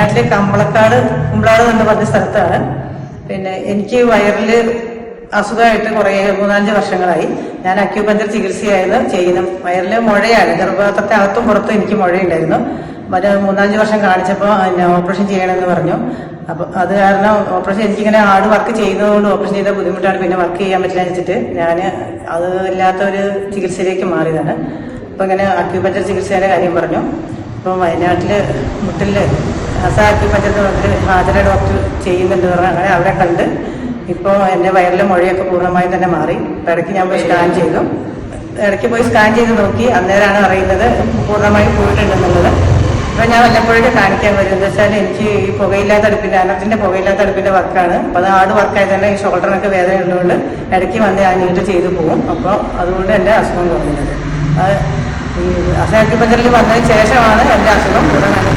വയനാട്ടിലെ കമ്പളക്കാട് കുമ്പളാട് എന്ന് പറഞ്ഞ സ്ഥലത്താണ്. പിന്നെ എനിക്ക് വയറിൽ അസുഖമായിട്ട് കുറേ 3-5 വർഷങ്ങളായി. ഞാൻ അക്യൂപഞ്ചർ ചികിത്സയായിരുന്നു ചെയ്യുന്നത്. വയറിൽ മുഴയാണ്, ഗർഭപാത്രത്തെ അകത്തും പുറത്തും എനിക്ക് മുഴയുണ്ടായിരുന്നു. മറ്റേ 3-5 വർഷം കാണിച്ചപ്പോൾ ഓപ്പറേഷൻ ചെയ്യണമെന്ന് പറഞ്ഞു. അപ്പൊ അത് കാരണം ഓപ്പറേഷൻ എനിക്കിങ്ങനെ ഹാർഡ് വർക്ക് ചെയ്യുന്നതുകൊണ്ട് ഓപ്പറേഷൻ ചെയ്ത ബുദ്ധിമുട്ടാണ്, പിന്നെ വർക്ക് ചെയ്യാൻ പറ്റില്ല വെച്ചിട്ട് ഞാൻ അത് ഇല്ലാത്ത ഒരു ചികിത്സയിലേക്ക് മാറിയതാണ്. അപ്പൊ ഇങ്ങനെ അക്യൂപഞ്ചർ ചികിത്സയുടെ കാര്യം പറഞ്ഞു. ഇപ്പം വയനാട്ടില് മുട്ടില് അക്യൂപഞ്ചർ ഹാജര ഡോക്ടർ ചെയ്യുന്നുണ്ട് പറഞ്ഞു. അങ്ങനെ അവിടെ കണ്ട് ഇപ്പോൾ എൻ്റെ വയറിലെ മുഴയൊക്കെ പൂർണ്ണമായും തന്നെ മാറി. ഇടയ്ക്ക് ഞാൻ പോയി സ്കാൻ ചെയ്തു. ഇടയ്ക്ക് പോയി സ്കാൻ ചെയ്ത് നോക്കി, അന്നേരമാണ് അറിയുന്നത് പൂർണ്ണമായും പോയിട്ടുണ്ടെന്നുള്ളത്. അപ്പം ഞാൻ വല്ലപ്പോഴൊക്കെ കാണിക്കാൻ വരും. എന്താ വെച്ചാൽ എനിക്ക് ഈ പുകയില്ലാത്ത അടുപ്പിൻ്റെ അനർജിൻ്റെ പുകയില്ലാത്ത അടുപ്പിൻ്റെ വർക്കാണ്. അപ്പോൾ അത് ഹാർഡ് വർക്കായത് തന്നെ ഈ ഷോൾഡറിനൊക്കെ വേദന ഉള്ളതുകൊണ്ട് ഇടയ്ക്ക് വന്ന് ഞാൻ നീട്ട് ചെയ്ത് പോകും. അപ്പോൾ അതുകൊണ്ട് എൻ്റെ അസുഖം കുറഞ്ഞത്. ഈ അക്യൂപഞ്ചറിൽ വന്നതിന് ശേഷമാണ് എൻ്റെ അസുഖം പൂർണ്ണമായും